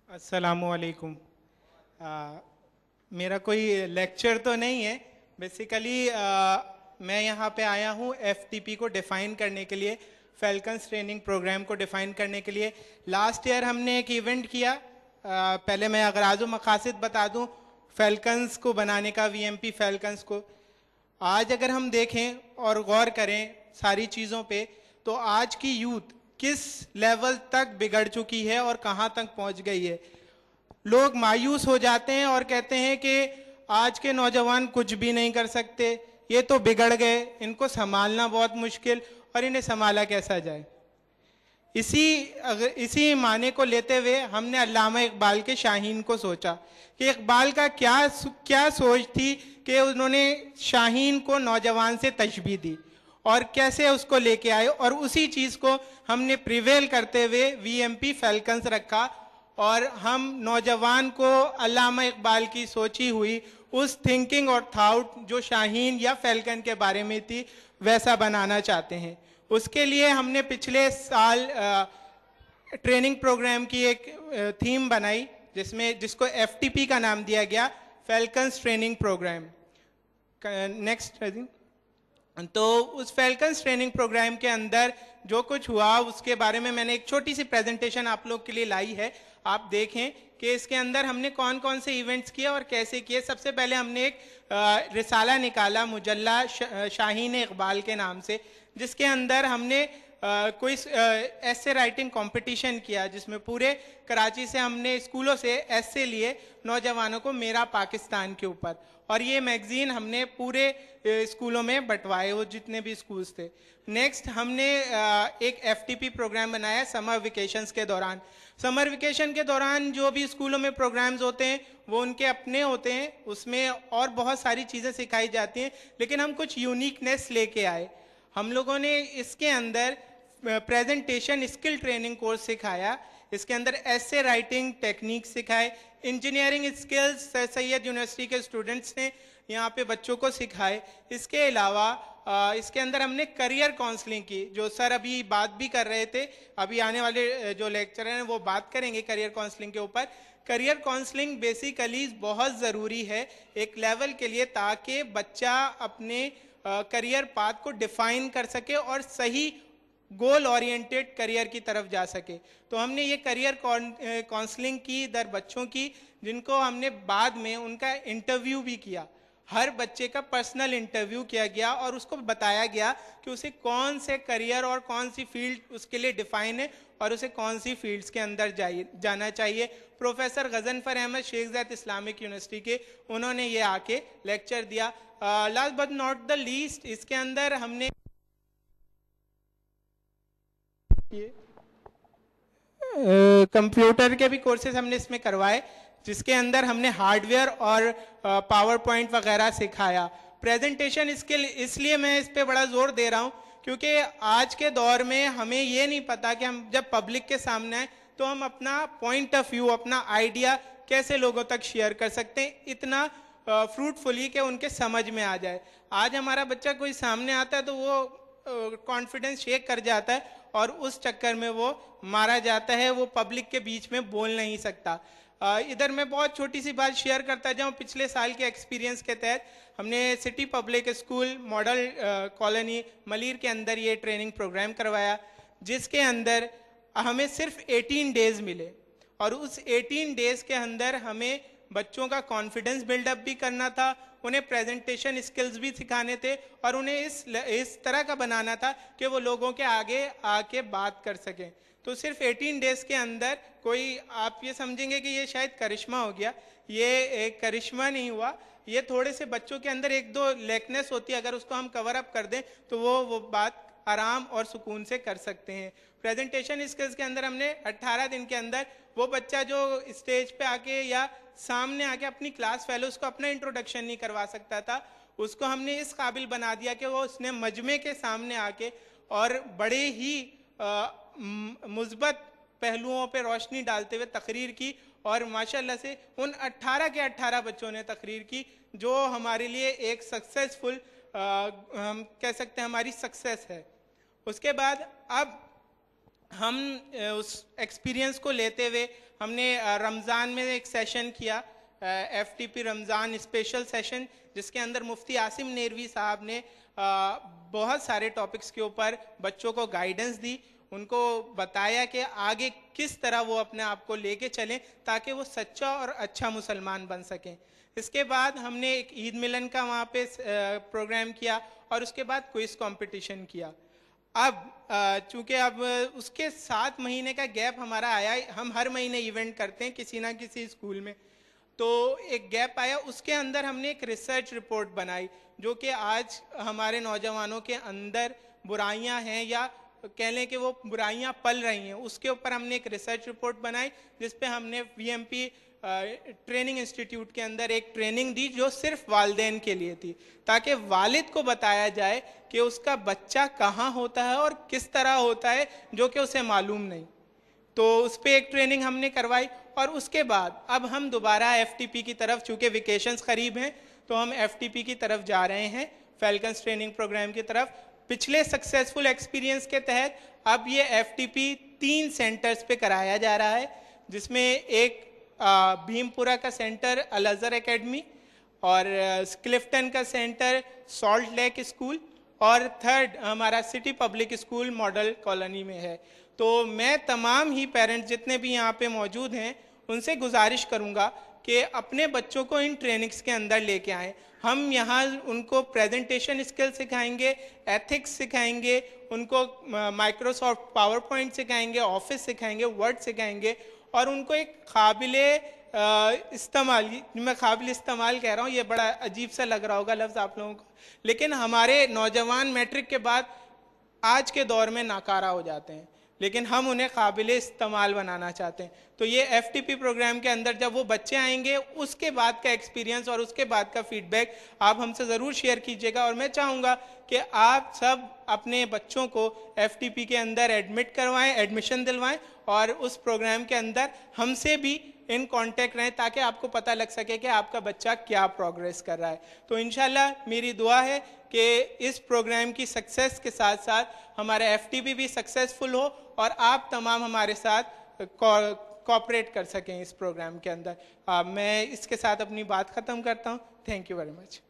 अस्सलामुअलैकुम। मेरा कोई लेक्चर तो नहीं है। बेसिकली मैं यहाँ पे आया हूँ एफटीपी को डिफ़ाइन करने के लिए, फैल्कन्स ट्रेनिंग प्रोग्राम को डिफ़ाइन करने के लिए। लास्ट ईयर हमने एक इवेंट किया। पहले मैं अगराज़ व मकासद बता दूँ फैल्कन्स को बनाने का, वीएमपी फैल्कन्स को। आज अगर हम देखें और गौर करें सारी चीज़ों पे, तो आज की यूथ किस लेवल तक बिगड़ चुकी है और कहाँ तक पहुँच गई है। लोग मायूस हो जाते हैं और कहते हैं कि आज के नौजवान कुछ भी नहीं कर सकते, ये तो बिगड़ गए, इनको संभालना बहुत मुश्किल और इन्हें संभाला कैसा जाए। इसी माने को लेते हुए हमने अल्लामा इकबाल के शाहीन को सोचा कि इकबाल का क्या सोच थी कि उन्होंने शाहीन को नौजवान से तशबीह दी और कैसे उसको लेके आए, और उसी चीज़ को हमने प्रिवेल करते हुए वीएमपी फैल्कन्स रखा और हम नौजवान को अल्लामा इकबाल की सोची हुई उस थिंकिंग और थाउट जो शाहीन या फैल्कन के बारे में थी वैसा बनाना चाहते हैं। उसके लिए हमने पिछले साल ट्रेनिंग प्रोग्राम की एक थीम बनाई जिसको एफटीपी का नाम दिया गया, फैल्कन्स ट्रेनिंग प्रोग्राम। नेक्स्ट। तो उस फैल्कन्स ट्रेनिंग प्रोग्राम के अंदर जो कुछ हुआ उसके बारे में मैंने एक छोटी सी प्रेजेंटेशन आप लोग के लिए लाई है। आप देखें कि इसके अंदर हमने कौन कौन से इवेंट्स किए और कैसे किए। सबसे पहले हमने एक रिसाला निकाला मुजल्ला शाहीन इकबाल के नाम से, जिसके अंदर हमने कोई ऐसे राइटिंग कंपटीशन किया जिसमें पूरे कराची से हमने स्कूलों से ऐसे लिए नौजवानों को मेरा पाकिस्तान के ऊपर, और ये मैगजीन हमने पूरे स्कूलों में बंटवाए, वो जितने भी स्कूल्स थे। नेक्स्ट हमने एक एफटीपी प्रोग्राम बनाया समर वेकेशंस के दौरान। समर वेकेशन के दौरान जो भी स्कूलों में प्रोग्राम्स होते हैं वो उनके अपने होते हैं, उसमें और बहुत सारी चीज़ें सिखाई जाती हैं, लेकिन हम कुछ यूनिकनेस लेके आए। हम लोगों ने इसके अंदर प्रेजेंटेशन स्किल ट्रेनिंग कोर्स सिखाया, इसके अंदर ऐसे राइटिंग टेक्निक सिखाए, इंजीनियरिंग स्किल्स सैयद यूनिवर्सिटी के स्टूडेंट्स ने यहाँ पे बच्चों को सिखाए। इसके अलावा इसके अंदर हमने करियर काउंसलिंग की, जो सर अभी बात भी कर रहे थे, अभी आने वाले जो लेक्चरर हैं वो बात करेंगे करियर काउंसलिंग के ऊपर। करियर काउंसलिंग बेसिकली बहुत ज़रूरी है एक लेवल के लिए, ताकि बच्चा अपने करियर पाथ को डिफाइन कर सके और सही गोल ओरिएंटेड करियर की तरफ जा सके। तो हमने ये करियर काउंसलिंग की दर बच्चों की, जिनको हमने बाद में उनका इंटरव्यू भी किया। हर बच्चे का पर्सनल इंटरव्यू किया गया और उसको बताया गया कि उसे कौन से करियर और कौन सी फील्ड उसके लिए डिफाइन है और उसे कौन सी फील्ड्स के अंदर जाना चाहिए। प्रोफेसर गजनफर अहमद शेख ज़ैद इस्लामिक यूनिवर्सिटी के, उन्होंने ये आके लेक्चर दिया। Last but not the least, इसके अंदर हमने कंप्यूटर के भी कोर्सेज हमने इसमें करवाए, जिसके अंदर हमने हार्डवेयर और पावर पॉइंट वगैरह सिखाया। प्रेजेंटेशन स्किल इसलिए मैं इस पे बड़ा जोर दे रहा हूँ क्योंकि आज के दौर में हमें ये नहीं पता कि हम जब पब्लिक के सामने आए तो हम अपना पॉइंट ऑफ व्यू, अपना आइडिया कैसे लोगों तक शेयर कर सकते हैं इतना फ्रूटफुली कि उनके समझ में आ जाए। आज हमारा बच्चा कोई सामने आता है तो वो कॉन्फिडेंस शेक कर जाता है और उस चक्कर में वो मारा जाता है, वो पब्लिक के बीच में बोल नहीं सकता। इधर मैं बहुत छोटी सी बात शेयर करता जाऊँ। पिछले साल के एक्सपीरियंस के तहत हमने city public school model colony Malir के अंदर ये ट्रेनिंग प्रोग्राम करवाया, जिसके अंदर हमें सिर्फ 18 डेज मिले और उस 18 डेज के अंदर हमें बच्चों का कॉन्फिडेंस बिल्डअप भी करना था, उन्हें प्रेजेंटेशन स्किल्स भी सिखाने थे और उन्हें इस तरह का बनाना था कि वो लोगों के आगे आके बात कर सकें। तो सिर्फ 18 डेज के अंदर कोई, आप ये समझेंगे कि ये शायद करिश्मा हो गया, ये एक करिश्मा नहीं हुआ। ये थोड़े से बच्चों के अंदर एक दो लेकनेस होती है, अगर उसको हम कवर अप कर दें तो वो बात आराम और सुकून से कर सकते हैं। प्रेजेंटेशन स्किल्स के अंदर हमने 18 दिन के अंदर वो बच्चा जो स्टेज पे आके या सामने आके अपनी क्लास फेलोज को अपना इंट्रोडक्शन नहीं करवा सकता था, उसको हमने इस काबिल बना दिया कि वो उसने मजमे के सामने आके और बड़े ही मुस्बत पहलुओं पे रोशनी डालते हुए तकरीर की, और माशाल्लाह से उन 18 के 18 बच्चों ने तकरीर की, जो हमारे लिए एक सक्सेसफुल हम कह सकते हैं हमारी सक्सेस है। उसके बाद अब हम उस एक्सपीरियंस को लेते हुए हमने रमज़ान में एक सेशन किया, FTP रमज़ान स्पेशल सेशन, जिसके अंदर मुफ्ती आसिम नेरवी साहब ने बहुत सारे टॉपिक्स के ऊपर बच्चों को गाइडेंस दी, उनको बताया कि आगे किस तरह वो अपने आप को लेके चलें ताकि वो सच्चा और अच्छा मुसलमान बन सकें। इसके बाद हमने एक ईद मिलन का वहाँ पे प्रोग्राम किया और उसके बाद क्विज कंपटीशन किया। अब चूंकि अब उसके 7 महीने का गैप हमारा आया, हम हर महीने इवेंट करते हैं किसी ना किसी स्कूल में, तो एक गैप आया, उसके अंदर हमने एक रिसर्च रिपोर्ट बनाई जो कि आज हमारे नौजवानों के अंदर बुराइयां हैं या कह लें कि वो बुराइयां पल रही हैं, उसके ऊपर हमने एक रिसर्च रिपोर्ट बनाई जिस पे हमने VMP ट्रेनिंग इंस्टीट्यूट के अंदर एक ट्रेनिंग दी जो सिर्फ वालिदैन के लिए थी, ताकि वालिद को बताया जाए कि उसका बच्चा कहाँ होता है और किस तरह होता है जो कि उसे मालूम नहीं। तो उस पर एक ट्रेनिंग हमने करवाई और उसके बाद अब हम दोबारा FTP की तरफ, चूँकि वेकेशंस करीब हैं तो हम FTP की तरफ जा रहे हैं, फैल्कन्स ट्रेनिंग प्रोग्राम की तरफ। पिछले सक्सेसफुल एक्सपीरियंस के तहत अब ये FTP 3 सेंटर्स पे कराया जा रहा है, जिसमें एक भीमपुरा का सेंटर अल अज़हर एकेडमी और क्लिफ्टन का सेंटर सॉल्ट लेक स्कूल और थर्ड हमारा city public school model colony में है। तो मैं तमाम ही पेरेंट्स जितने भी यहाँ पे मौजूद हैं उनसे गुजारिश करूँगा कि अपने बच्चों को इन ट्रेनिंग्स के अंदर लेके आएँ। हम यहाँ उनको प्रेजेंटेशन स्किल सिखाएंगे, एथिक्स सिखाएंगे, उनको माइक्रोसॉफ्ट पावर पॉइंट सिखाएंगे, ऑफिस सिखाएंगे, वर्ड सिखाएंगे और उनको एक काबिले इस्तेमाल, मैं काबिल इस्तेमाल कह रहा हूँ, ये बड़ा अजीब सा लग रहा होगा लफ्ज़ आप लोगों को, लेकिन हमारे नौजवान मैट्रिक के बाद आज के दौर में नाकारा हो जाते हैं, लेकिन हम उन्हें काबिल इस्तेमाल बनाना चाहते हैं। तो ये FTP प्रोग्राम के अंदर जब वो बच्चे आएंगे उसके बाद का एक्सपीरियंस और उसके बाद का फीडबैक आप हमसे ज़रूर शेयर कीजिएगा और मैं चाहूँगा कि आप सब अपने बच्चों को FTP के अंदर एडमिट करवाएं, एडमिशन दिलवाएं और उस प्रोग्राम के अंदर हमसे भी इन कांटेक्ट रहें ताकि आपको पता लग सके कि आपका बच्चा क्या प्रोग्रेस कर रहा है। तो इंशाल्लाह मेरी दुआ है कि इस प्रोग्राम की सक्सेस के साथ साथ हमारा FTP भी सक्सेसफुल हो और आप तमाम हमारे साथ कोऑपरेट कर सकें इस प्रोग्राम के अंदर। मैं इसके साथ अपनी बात ख़त्म करता हूँ। Thank you very much.